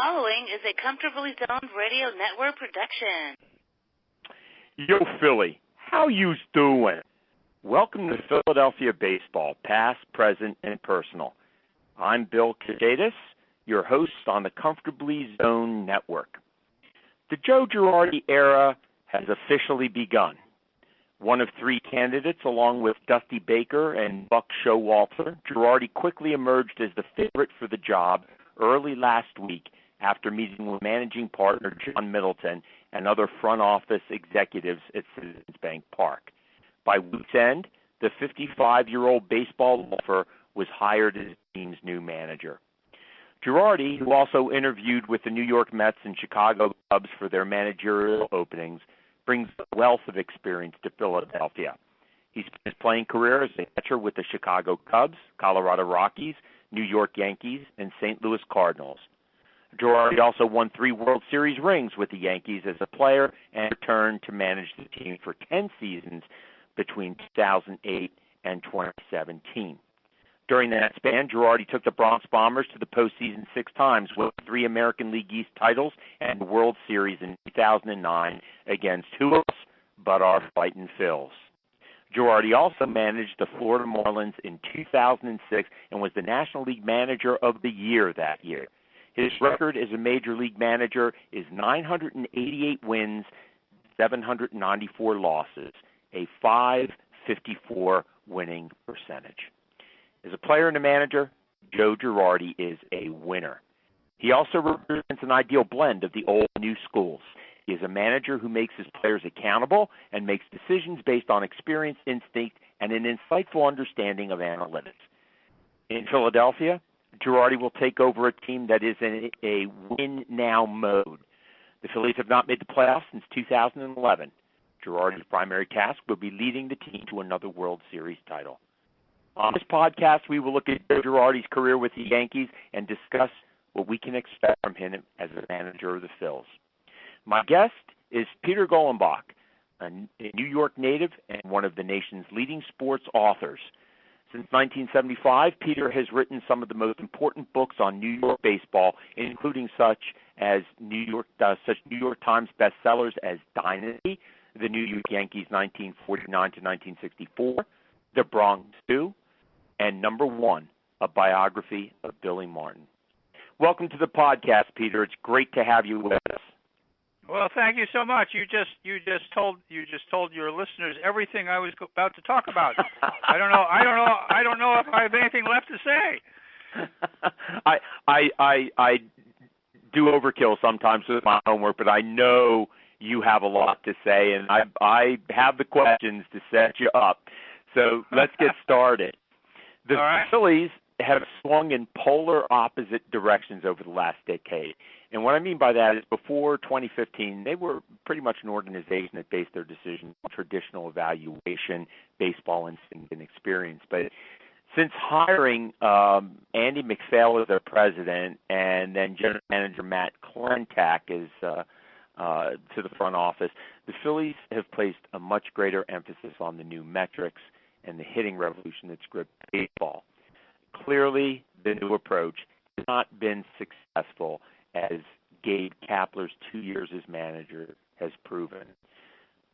following is a Comfortably Zoned Radio Network production. Yo, Philly, how you doing? Welcome to Philadelphia Baseball, past, present, and personal. I'm Bill Kashatus, your host on the Comfortably Zoned Network. The Joe Girardi era has officially begun. One of three candidates, along with Dusty Baker and Buck Showalter, Girardi quickly emerged as the favorite for the job early last week after meeting with managing partner John Middleton and other front office executives at Citizens Bank Park. By week's end, the 55-year-old baseball golfer was hired as the team's new manager. Girardi, who also interviewed with the New York Mets and Chicago Cubs for their managerial openings, brings a wealth of experience to Philadelphia. He spent his playing career as a catcher with the Chicago Cubs, Colorado Rockies, New York Yankees, and St. Louis Cardinals. Girardi also won 3 World Series rings with the Yankees as a player and returned to manage the team for 10 seasons between 2008 and 2017. During that span, Girardi took the Bronx Bombers to the postseason 6 times, with 3 American League East titles and the World Series in 2009 against who else but our fighting Phils. Girardi also managed the Florida Marlins in 2006 and was the National League Manager of the Year that year. His record as a Major League Manager is 988 wins, 794 losses, a .554 winning percentage. As a player and a manager, Joe Girardi is a winner. He also represents an ideal blend of the old and new schools. He is a manager who makes his players accountable and makes decisions based on experience, instinct, and an insightful understanding of analytics. In Philadelphia, Girardi will take over a team that is in a win-now mode. The Phillies have not made the playoffs since 2011. Girardi's primary task will be leading the team to another World Series title. On this podcast, we will look at Joe Girardi's career with the Yankees and discuss what we can expect from him as a manager of the Phils. My guest is Peter Golenbock, a New York native and one of the nation's leading sports authors. Since 1975, Peter has written some of the most important books on New York baseball, including such New York Times bestsellers as Dynasty, the New York Yankees 1949 to 1964, The Bronx Zoo, and Number One, a biography of Billy Martin. Welcome to the podcast, Peter. It's great to have you with us. Well, thank you so much. You just told your listeners everything I was about to talk about. I don't know if I have anything left to say. I do overkill sometimes with my homework, but I know you have a lot to say, and I have the questions to set you up. So let's get started. The Phillies have swung in polar opposite directions over the last decade. And what I mean by that is before 2015, they were pretty much an organization that based their decisions on traditional evaluation, baseball instinct, and experience. But since hiring Andy MacPhail as their president and then general manager Matt Klentak as to the front office, the Phillies have placed a much greater emphasis on the new metrics and the hitting revolution that's gripped baseball. Clearly, the new approach has not been successful, as Gabe Kapler's 2 years as manager has proven.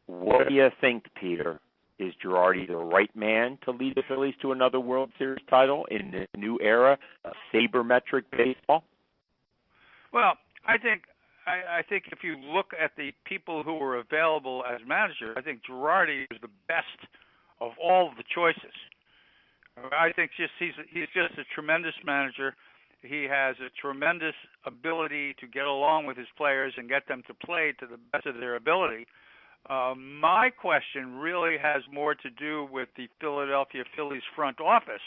What do you think, Peter? Is Girardi the right man to lead the Phillies to another World Series title in this new era of sabermetric baseball? Well, I think if you look at the people who were available as manager, I think Girardi is the best of all the choices. I think he's just a tremendous manager. He has a tremendous ability to get along with his players and get them to play to the best of their ability. My question really has more to do with the Philadelphia Phillies front office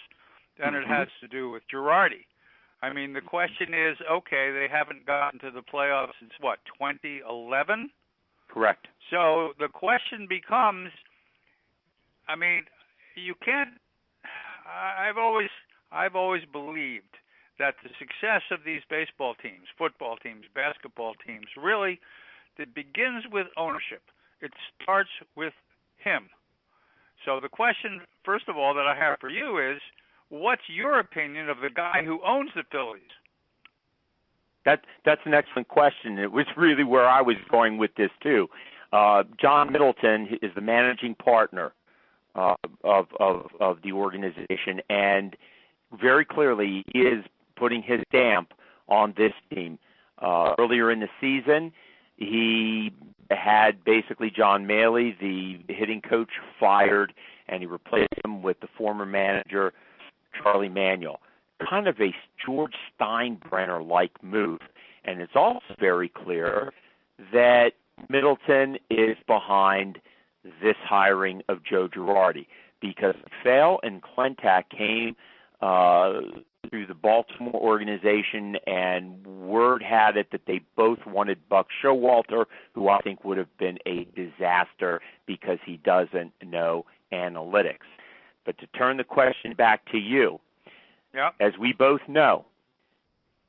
than it has to do with Girardi. I mean, the question is, okay, they haven't gotten to the playoffs since, 2011? Correct. So the question becomes, I mean, you can't. I've always believed that the success of these baseball teams, football teams, basketball teams, really, it begins with ownership. It starts with him. So the question, first of all, that I have for you is, what's your opinion of the guy who owns the Phillies? That's an excellent question. It was really where I was going with this too. John Middleton is the managing partner of the organization, and very clearly he is putting his stamp on this team. Earlier in the season, he had basically John Maley, the hitting coach, fired, and he replaced him with the former manager, Charlie Manuel. Kind of a George Steinbrenner-like move. And it's also very clear that Middleton is behind this hiring of Joe Girardi, because Phil and Klentak came through the Baltimore organization, and word had it that they both wanted Buck Showalter, who I think would have been a disaster because he doesn't know analytics. But to turn the question back to you, yep. As we both know,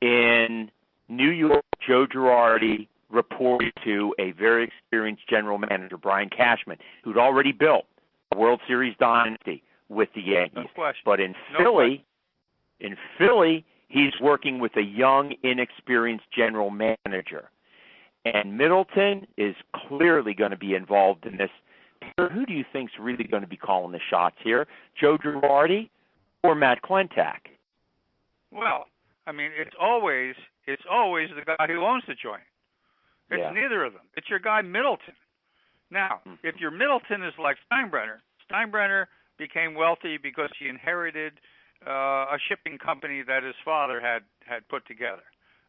in New York, Joe Girardi reported to a very experienced general manager, Brian Cashman, who'd already built a World Series dynasty with the Yankees. No question. But in Philly, he's working with a young, inexperienced general manager. And Middleton is clearly going to be involved in this. Peter, who do you think's really going to be calling the shots here? Joe Girardi or Matt Klentak? Well, I mean, it's always the guy who owns the joint. It's neither of them. It's your guy Middleton. Now, if your Middleton is like Steinbrenner became wealthy because he inherited a shipping company that his father had put together.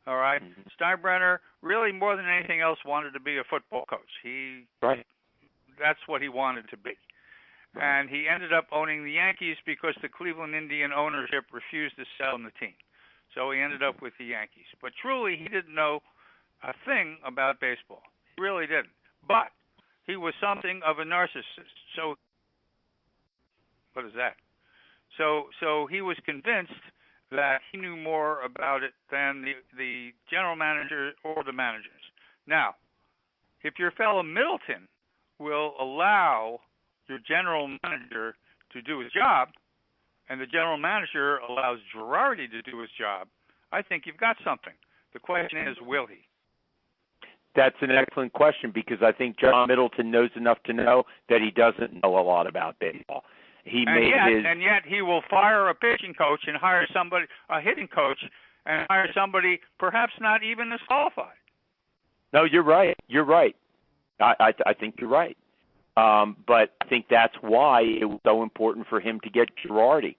All right? Mm-hmm. Steinbrenner really, more than anything else, wanted to be a football coach. That's what he wanted to be. Right. And he ended up owning the Yankees because the Cleveland Indian ownership refused to sell him the team. So he ended up with the Yankees. But truly, he didn't know a thing about baseball. He really didn't. But he was something of a narcissist. So, what is that? So he was convinced that he knew more about it than the general manager or the managers. Now, if your fellow Middleton will allow your general manager to do his job, and the general manager allows Girardi to do his job, I think you've got something. The question is, will he? That's an excellent question, because I think John Middleton knows enough to know that he doesn't know a lot about baseball. And yet he will fire a pitching coach and hire somebody, a hitting coach, and hire somebody perhaps not even as qualified. No, you're right. I think you're right. But I think that's why it was so important for him to get Girardi,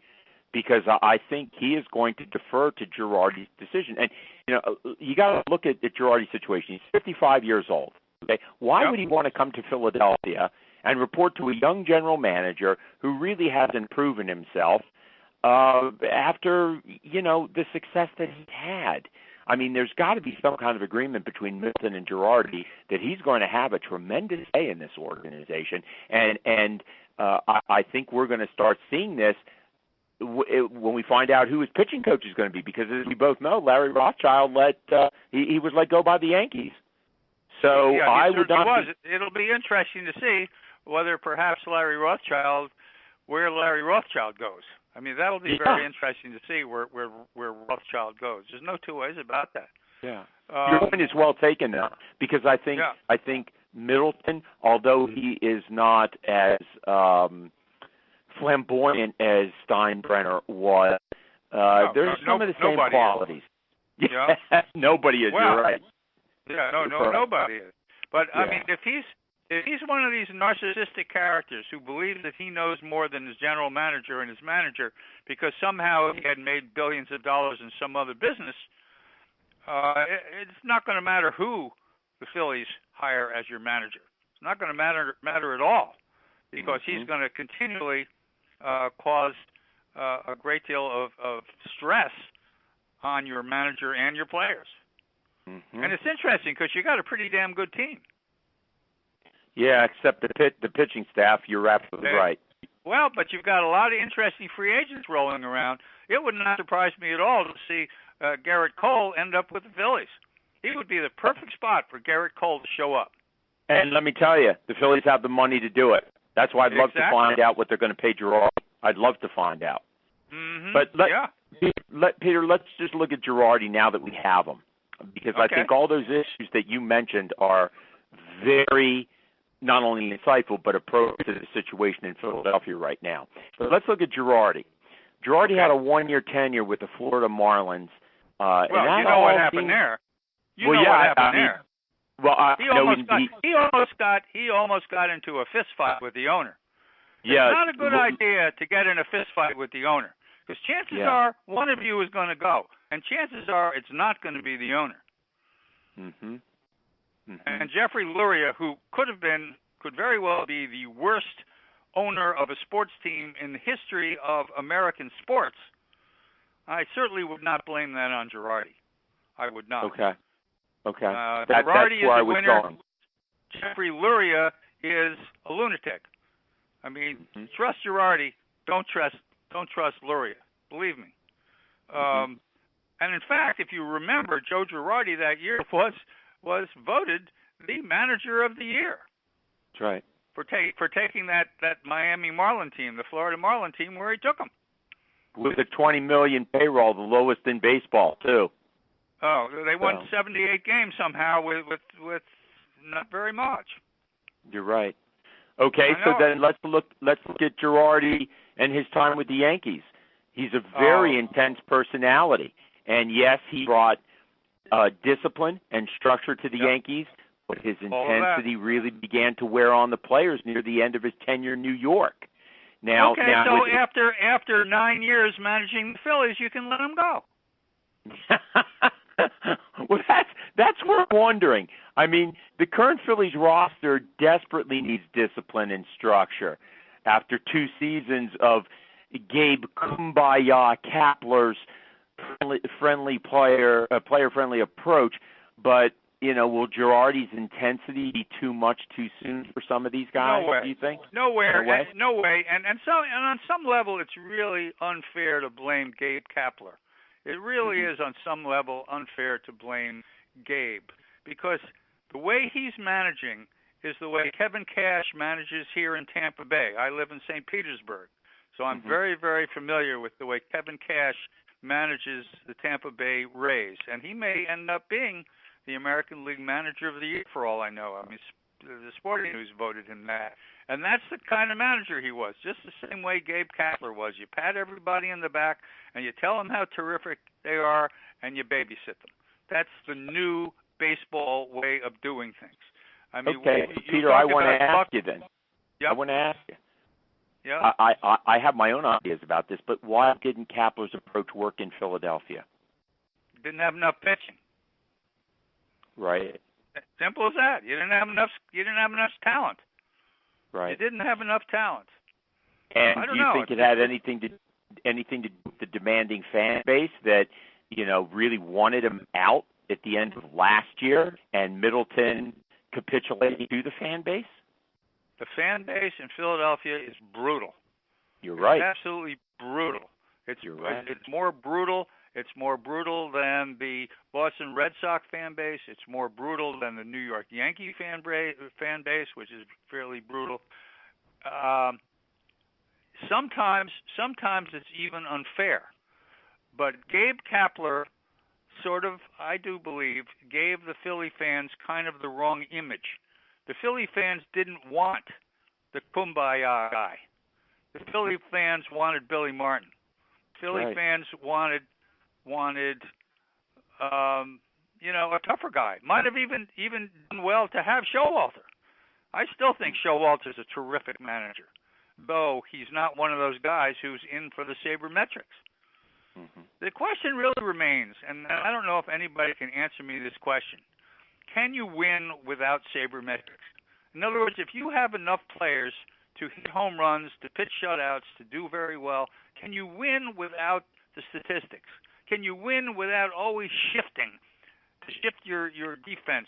because I think he is going to defer to Girardi's decision. And, you got to look at the Girardi situation. He's 55 years old. Okay? Why would he want to come to Philadelphia and report to a young general manager who really hasn't proven himself after, the success that he's had? I mean, there's got to be some kind of agreement between Middleton and Girardi that he's going to have a tremendous say in this organization. And I think we're going to start seeing this when we find out who his pitching coach is going to be, because as we both know, Larry Rothschild he was let go by the Yankees. So It'll be interesting to see whether perhaps where Larry Rothschild goes. I mean, that'll be very interesting to see where Rothschild goes. There's no two ways about that. Yeah. Your point is well taken now, because I think Middleton, although he is not as flamboyant as Steinbrenner was, there's some of the same qualities. Yeah. Nobody is. Well, you're right. Yeah, nobody is. But I mean, if he's one of these narcissistic characters who believes that he knows more than his general manager and his manager because somehow he had made billions of dollars in some other business, it's not going to matter who the Phillies hire as your manager. It's not going to matter at all, because he's going to continually cause a great deal of stress on your manager and your players. Mm-hmm. And it's interesting because you got a pretty damn good team. Yeah, except the pitching staff. You're absolutely right. Well, but you've got a lot of interesting free agents rolling around. It would not surprise me at all to see Garrett Cole end up with the Phillies. He would be the perfect spot for Garrett Cole to show up. And let me tell you, the Phillies have the money to do it. That's why I'd love to find out what they're going to pay Girardi. I'd love to find out. Mm-hmm. But Peter, let's just look at Girardi now that we have him. because I think all those issues that you mentioned are very not only insightful but appropriate to the situation in Philadelphia right now. But let's look at Girardi. Girardi had a 1-year tenure with the Florida Marlins. Well, you know what happened there. You know what happened there. Well, he almost got into a fist fight with the owner. It's not a good idea to get in a fist fight with the owner, because chances are one of you is going to go, and chances are it's not going to be the owner. Mm-hmm. Mm-hmm. And Jeffrey Luria, who could very well be the worst owner of a sports team in the history of American sports, I certainly would not blame that on Girardi. I would not. Okay. Girardi that's where I was going. Jeffrey Luria is a lunatic. I mean, trust Girardi. Don't trust Luria. Believe me. And in fact, if you remember, Joe Girardi that year was voted the manager of the year. That's right. For taking that Miami Marlin team, the Florida Marlin team, where he took them. With a $20 million payroll, the lowest in baseball, too. Oh, they won 78 games somehow with not very much. You're right. Okay, so then let's look at Girardi and his time with the Yankees. He's a very intense personality, and yes, he brought discipline and structure to the Yankees, but his intensity really began to wear on the players near the end of his tenure in New York. Now, so after 9 years managing the Phillies, you can let him go. Well, that's what I'm wondering. I mean, the current Phillies roster desperately needs discipline and structure. After 2 seasons of Gabe Kumbaya Kapler's player-friendly approach, but will Girardi's intensity be too much too soon for some of these guys? No way. Do you think? No way. And on some level, it's really unfair to blame Gabe Kapler. It really is on some level unfair to blame Gabe, because the way he's managing is the way Kevin Cash manages here in Tampa Bay. I live in St. Petersburg, so I'm very, very familiar with the way Kevin Cash manages the Tampa Bay Rays, and he may end up being the American League Manager of the Year for all I know. I mean, the Sporting News voted him that. And that's the kind of manager he was, just the same way Gabe Kapler was. You pat everybody in the back, and you tell them how terrific they are, and you babysit them. That's the new baseball way of doing things. I mean, okay, Peter, I want to ask you then. Yep. I want to ask you. Yeah. I have my own ideas about this, but why didn't Kapler's approach work in Philadelphia? Didn't have enough pitching. Right. Simple as that. You didn't have enough talent. Right. You didn't have enough talent. And do you think it had anything to do with the demanding fan base that really wanted him out at the end of last year, and Middleton capitulated to the fan base? The fan base in Philadelphia is brutal. You're right. It's absolutely brutal. You're right. It's more brutal. It's more brutal than the Boston Red Sox fan base. It's more brutal than the New York Yankee fan base, which is fairly brutal. Sometimes it's even unfair. But Gabe Kapler sort of, I do believe, gave the Philly fans kind of the wrong image. The Philly fans didn't want the Kumbaya guy. The Philly fans wanted Billy Martin. Philly fans wanted a tougher guy. Might have even done well to have Showalter. I still think Showalter's a terrific manager, though he's not one of those guys who's in for the sabermetrics. Mm-hmm. The question really remains, and I don't know if anybody can answer me this question: can you win without sabermetrics? In other words, if you have enough players to hit home runs, to pitch shutouts, to do very well, can you win without the statistics? Can you win without always shifting, to shift your defense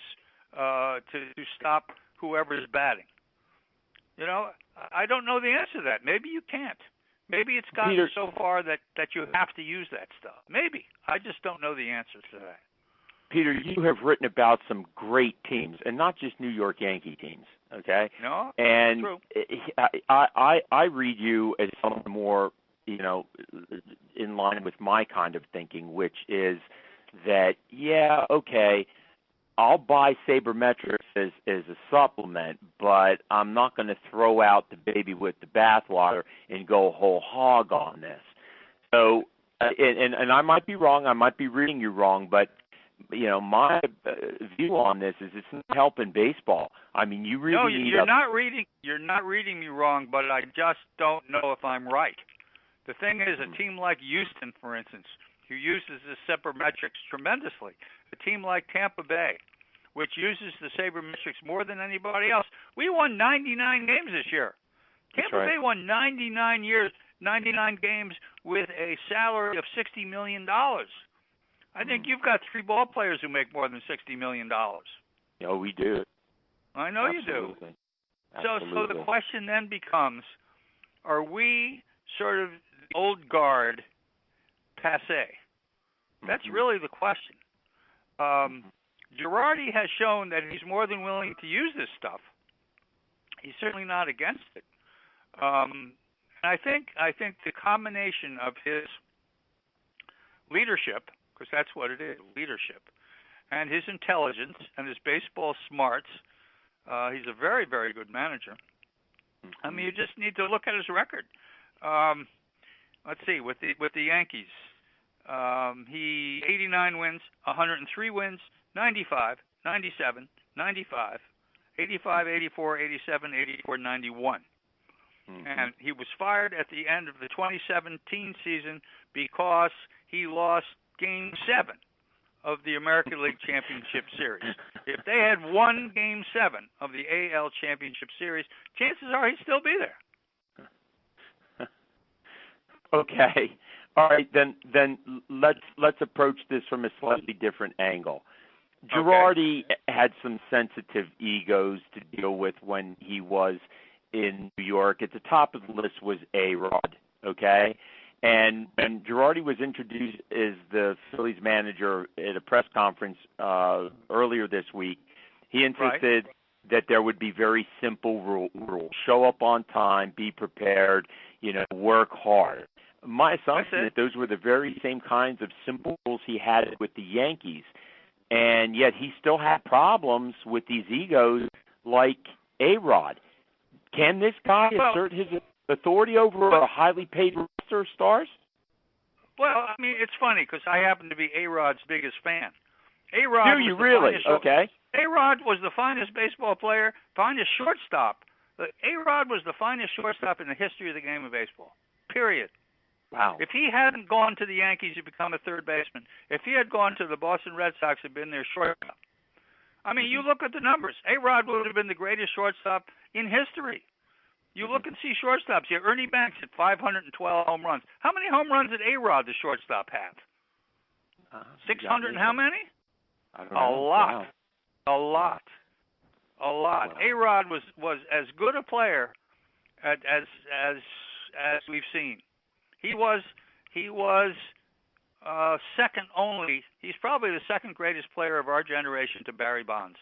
to stop whoever's batting? I don't know the answer to that. Maybe you can't. Maybe it's gotten so far that you have to use that stuff. Maybe. I just don't know the answer to that. Peter, you have written about some great teams, and not just New York Yankee teams, okay? No, and true. I read you as someone more, in line with my kind of thinking, which is that, yeah, okay, I'll buy sabermetrics as a supplement, but I'm not going to throw out the baby with the bathwater and go whole hog on this. So, and I might be wrong, I might be reading you wrong, but my view on this is it's not helping baseball. I mean, you really need. No, you're not reading me wrong, but I just don't know if I'm right. The thing is, a team like Houston, for instance, who uses the sabermetrics tremendously, a team like Tampa Bay, which uses the sabermetrics more than anybody else. We won 99 games this year. Tampa Bay won 99 games with a salary of $60 million. I think you've got 3 ball players who make more than $60 million. Oh, we do. I know Absolutely. You do. So the question then becomes, are we sort of the old guard passé? That's really the question. Girardi has shown that he's more than willing to use this stuff. He's certainly not against it. And I think the combination of his leadership, because that's what it is, leadership, and his intelligence and his baseball smarts, he's a very, very good manager. I mean, you just need to look at his record. Let's see, with the Yankees, he 89 wins, 103 wins, 95, 97, 95, 85, 84, 87, 84, 91. And he was fired at the end of the 2017 season because he lost Game 7 of the American League Championship Series. If they had won Game 7 of the AL Championship Series, chances are he'd still be there. Okay. All right, then let's approach this from a slightly different angle. Girardi had some sensitive egos to deal with when he was in New York. At the top of the list was A-Rod, okay? And Girardi was introduced as the Phillies manager at a press conference earlier this week. He insisted that there would be very simple rules. Show up on time, be prepared, work hard. My assumption is that those were the very same kinds of simple rules he had with the Yankees. And yet he still had problems with these egos like A-Rod. Can this guy assert his authority over a highly paid roster of stars? Well, I mean, it's funny because I happen to be A-Rod's biggest fan. A-Rod. Do you really? Okay. A-Rod was the finest baseball player, finest shortstop. A-Rod was the finest shortstop in the history of the game of baseball, period. Wow. If he hadn't gone to the Yankees, he'd become a third baseman. If he had gone to the Boston Red Sox, he'd been their shortstop. I mean, you look at the numbers. A-Rod would have been the greatest shortstop in history. You look and see shortstops here. Ernie Banks had 512 home runs. How many home runs did A-Rod, the shortstop, have? 600 and how many? I don't know. A lot. Wow. A lot. Wow. A-Rod was as good a player as we've seen. He was second only. He's probably the second greatest player of our generation to Barry Bonds.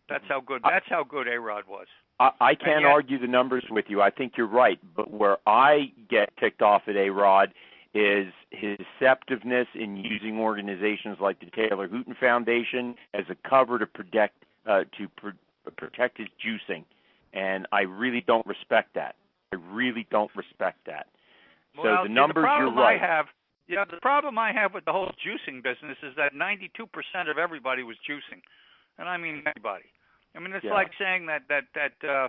That's how good A-Rod was. I can't argue the numbers with you. I think you're right. But where I get ticked off at A-Rod is his deceptiveness in using organizations like the Taylor Hooton Foundation as a cover to protect his juicing. And I really don't respect that. So well, the numbers, you're right. The problem I have with the whole juicing business is that 92% of everybody was juicing, and I mean everybody. I mean, it's like saying that the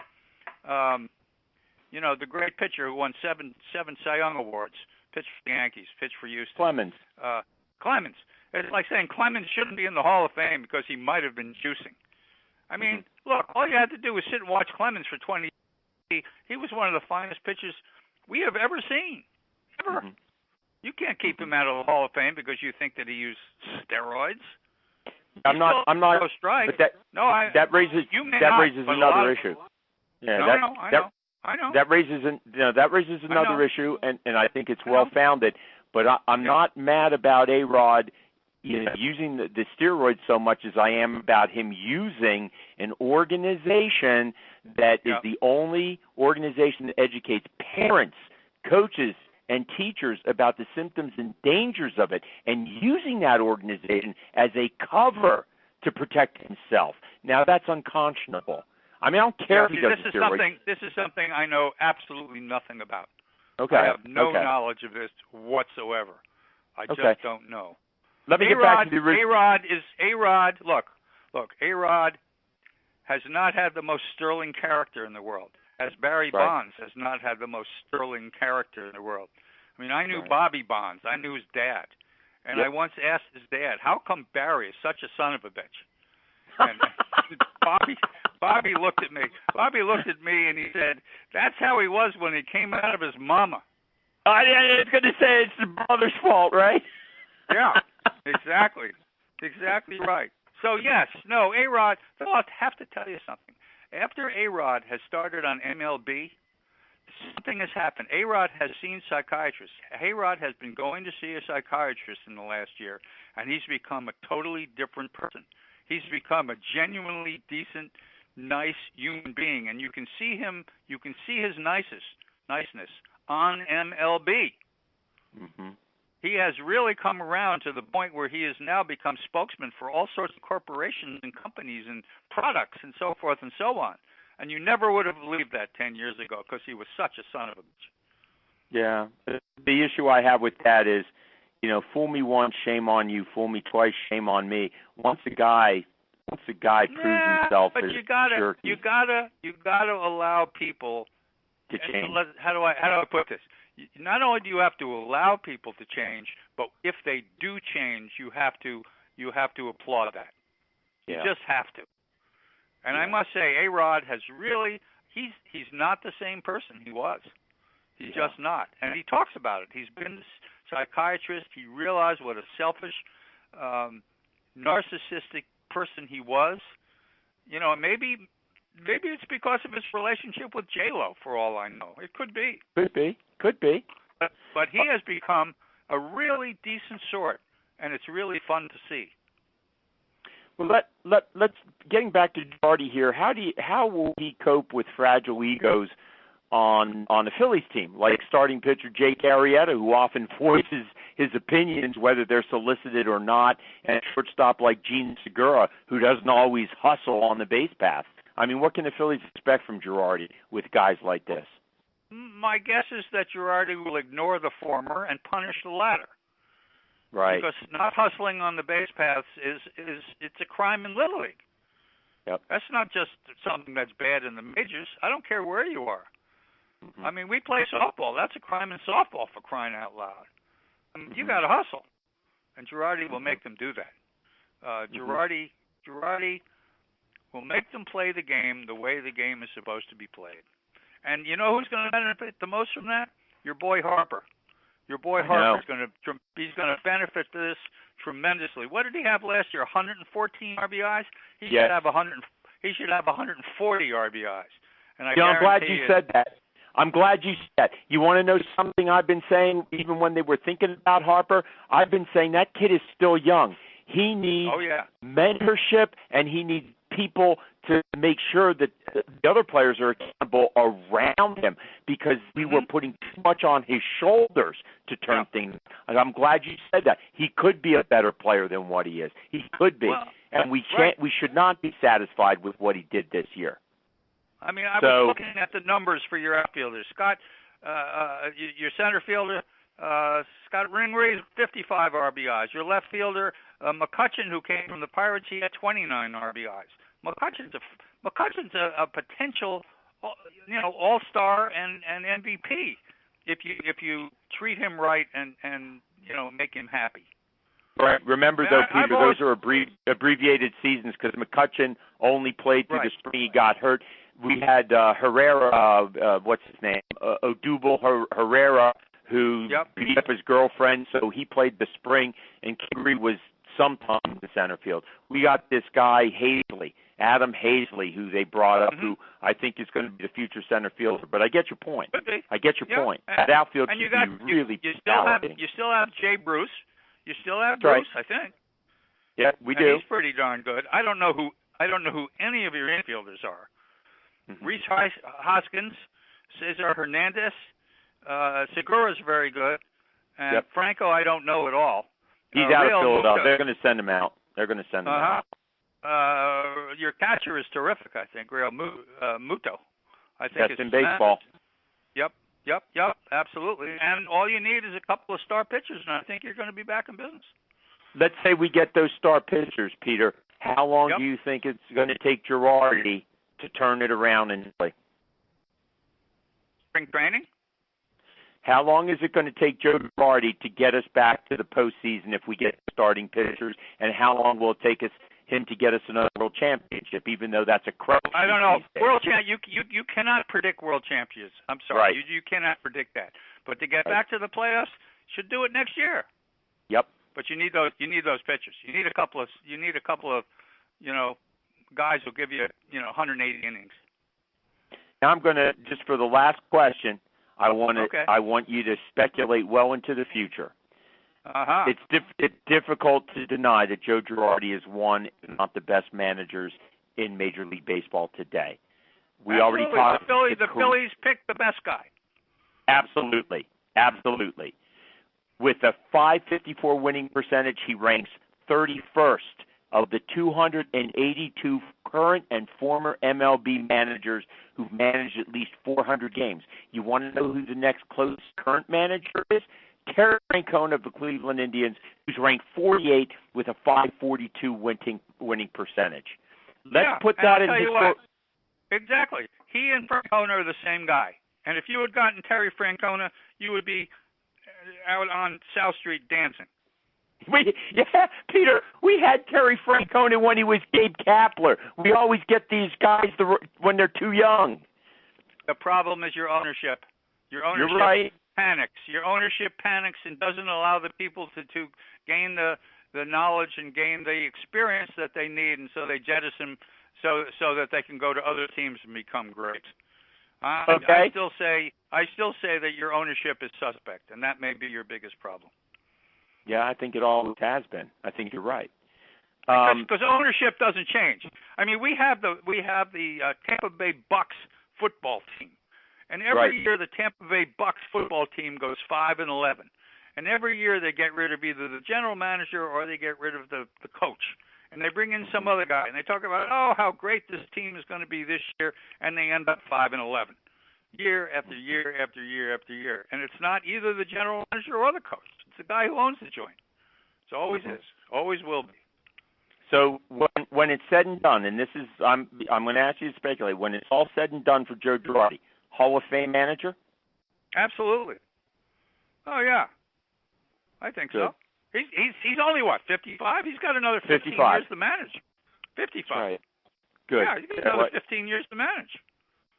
great pitcher who won seven Cy Young awards, pitched for the Yankees, pitched for Houston. Clemens. It's like saying Clemens shouldn't be in the Hall of Fame because he might have been juicing. I mean, look, all you had to do was sit and watch Clemens for 20 years. He was one of the finest pitchers we have ever seen. Ever. Mm-hmm. You can't keep him out of the Hall of Fame because you think that he used steroids. I'm not. But that raises another issue. Yeah, I know. That raises another issue, and I think it's well founded. But I'm not mad about A-Rod using the steroids so much as I am about him using an organization that is the only organization that educates parents, coaches, and teachers about the symptoms and dangers of it, and using that organization as a cover to protect himself. Now, that's unconscionable. I mean, I don't care if he does steroids. This is something I know absolutely nothing about. Okay. I have no knowledge of this whatsoever. I just don't know. Let me get back to the original. A-Rod. Look. A-Rod has not had the most sterling character in the world, as Barry Bonds has not had the most sterling character in the world. I mean, I knew Bobby Bonds. I knew his dad. And I once asked his dad, how come Barry is such a son of a bitch? And Bobby looked at me. Bobby looked at me and he said, that's how he was when he came out of his mama. I was going to say it's the brother's fault, right? Yeah, exactly. Exactly right. So, yes, no, A-Rod, I'll have to tell you something. After A-Rod has started on MLB, something has happened. A-Rod has seen psychiatrists. A-Rod has been going to see a psychiatrist in the last year, and he's become a totally different person. He's become a genuinely decent, nice human being, and you can see his niceness on MLB. Mm-hmm. He has really come around to the point where he has now become spokesman for all sorts of corporations and companies and products and so forth and so on. And you never would have believed that 10 years ago because he was such a son of a bitch. Yeah. The issue I have with that is, fool me once, shame on you. Fool me twice, shame on me. Once a guy proves himself but as you gotta allow people to change. How do I put this? Not only do you have to allow people to change, but if they do change, you have to applaud that. You just have to. And I must say, A-Rod has really he's not the same person he was. He's just not. And he talks about it. He's been a psychiatrist. He realized what a selfish, narcissistic person he was. Maybe it's because of his relationship with J-Lo, for all I know. It could be. Could be. But he has become a really decent sort, and it's really fun to see. Well, let's getting back to Girardi here. How will he cope with fragile egos on the Phillies team, like starting pitcher Jake Arrieta, who often voices his opinions whether they're solicited or not, and shortstop like Gene Segura, who doesn't always hustle on the base path? I mean, what can the Phillies expect from Girardi with guys like this? My guess is that Girardi will ignore the former and punish the latter. Right. Because not hustling on the base paths it's a crime in Little League. Yep. That's not just something that's bad in the majors. I don't care where you are. Mm-hmm. I mean, we play softball. That's a crime in softball, for crying out loud. I mean, you got to hustle, and Girardi will make them do that. Girardi will make them play the game the way the game is supposed to be played. And you know who's going to benefit the most from that? Your boy Harper. Your boy Harper's going to benefit this tremendously. What did he have last year? 114 RBIs. He should have 140 RBIs. And I'm glad you said that. I'm glad you said that. You want to know something I've been saying even when they were thinking about Harper? I've been saying that kid is still young. He needs mentorship, and he needs people to make sure that the other players are accountable around him, because we were putting too much on his shoulders to turn things. I'm glad you said that. He could be a better player than what he is. He could be. And we should not be satisfied with what he did this year. I mean, I was looking at the numbers for your outfielders. Scott, your center fielder, Scott Ringree's 55 RBIs. Your left fielder, McCutchen, who came from the Pirates, he had 29 RBIs. McCutchen's a potential, all-star and MVP if you treat him right and make him happy. Right. Remember, though, Peter, those are abbreviated seasons because McCutchen only played through the spring. He got hurt. We had Herrera, what's his name? Odubel Herrera, who beat up his girlfriend, so he played the spring, and Kingery was sometime in the center field. We got this guy, Adam Hazley, who they brought up, who I think is going to be the future center fielder. But I get your point. I get your point. That outfield should be really validating. You still have Jay Bruce. You still have Bruce, I think. Yeah, we do. He's pretty darn good. I don't know who any of your infielders are. Reese Hoskins, Cesar Hernandez, Segura's very good. And Franco, I don't know at all. He's out of Philadelphia. They're going to send him out. Out. Your catcher is terrific, I think. Real Muto. I think that's in baseball. Yep, absolutely. And all you need is a couple of star pitchers, and I think you're going to be back in business. Let's say we get those star pitchers, Peter. How long do you think it's going to take Girardi to turn it around and play? Spring training? How long is it going to take Joe Girardi to get us back to the postseason if we get starting pitchers? And how long will it take him to get us another world championship, even though that's a crutch? I don't know. World champ, you cannot predict world champions. I'm sorry. Right. You cannot predict that. But to get back to the playoffs, should do it next year. Yep. But you need those pitchers. You need a couple of guys who'll give you 180 innings. Now I'm going to, just for the last question, I want you to speculate well into the future. It's difficult to deny that Joe Girardi is one, if not the best managers in Major League Baseball today. We already talked. The Phillies picked the best guy. Absolutely. With a .554 winning percentage, he ranks 31st of the 282 current and former MLB managers who've managed at least 400 games. You want to know who the next closest current manager is? Terry Francona of the Cleveland Indians, who's ranked 48 with a .542 winning percentage. Let's put that in his Exactly. He and Francona are the same guy. And if you had gotten Terry Francona, you would be out on South Street dancing. Peter, we had Terry Francona when he was Gabe Kapler. We always get these guys when they're too young. The problem is your ownership. Your ownership You're right. panics. Your ownership panics and doesn't allow the people to gain the knowledge and gain the experience that they need, and so they jettison so that they can go to other teams and become great. I still say that your ownership is suspect, and that may be your biggest problem. Yeah, I think it always has been. I think you're right. Because ownership doesn't change. I mean, we have the Tampa Bay Bucks football team, and every year the Tampa Bay Bucks football team goes 5-11, and every year they get rid of either the general manager or they get rid of the coach, and they bring in some other guy, and they talk about how great this team is going to be this year, and they end up 5-11, year after year after year after year, and it's not either the general manager or the coach. It's the guy who owns the joint. It always is, always will be. So when it's said and done, and this is I'm going to ask you to speculate, when it's all said and done for Joe Girardi, Hall of Fame manager? Absolutely. Oh yeah, I think so. He's only 55. He's got another 15 years to manage. 55. Right. Good. Yeah, he's got another 15 years to manage.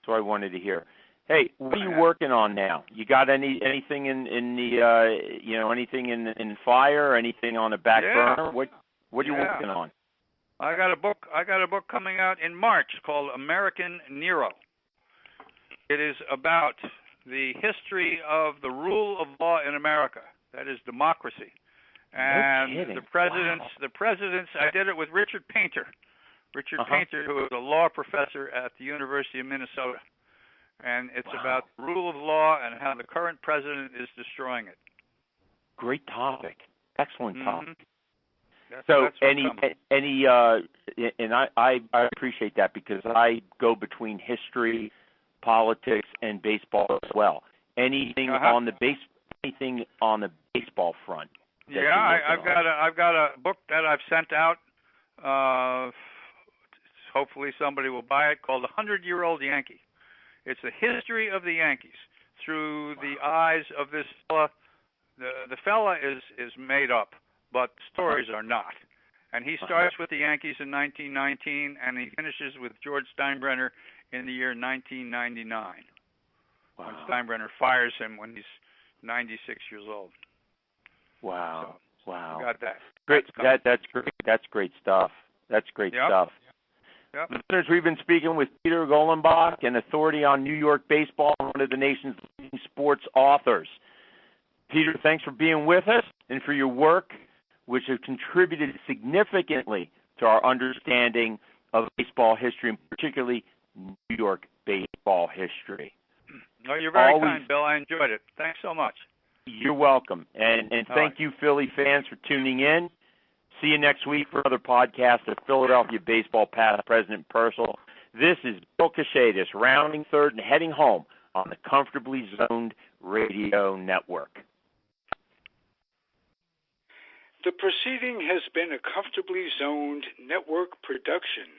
That's what I wanted to hear. Hey, what are you working on now? You got anything in the anything in fire? Anything on the back burner? What are you working on? I got a book coming out in March called American Nero. It is about the history of the rule of law in America. That is democracy. And the presidents. I did it with Richard Painter. Painter, who is a law professor at the University of Minnesota. And it's about the rule of law and how the current president is destroying it. Great topic. Excellent topic. So and I appreciate that because I go between history, politics, and baseball as well. Anything on the baseball front? Yeah, I've got a book that I've sent out. Hopefully somebody will buy it, called 100-Year-Old Yankee. It's the history of the Yankees through the eyes of this fella. The fella is made up, but stories are not. And he starts with the Yankees in 1919, and he finishes with George Steinbrenner in the year 1999, when Steinbrenner fires him when he's 96 years old. Wow! So, wow! Got that. Great. That's great. That's great stuff. That's great stuff. Yep. Listeners, we've been speaking with Peter Golenbock, an authority on New York baseball, one of the nation's leading sports authors. Peter, thanks for being with us and for your work, which has contributed significantly to our understanding of baseball history, and particularly New York baseball history. Oh, you're very kind, Bill. I enjoyed it. Thanks so much. You're welcome. And thank you, Philly fans, for tuning in. See you next week for another podcast of Philadelphia Baseball Past, Present, and Personal. This is Bill Kashatus, rounding third and heading home on the Comfortably Zoned Radio Network. The proceeding has been a Comfortably Zoned Network production.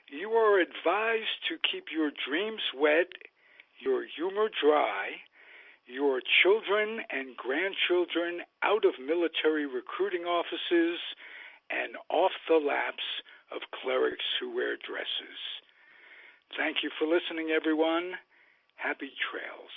You are advised to keep your dreams wet, your humor dry, your children and grandchildren out of military recruiting offices and off the laps of clerics who wear dresses. Thank you for listening, everyone. Happy trails.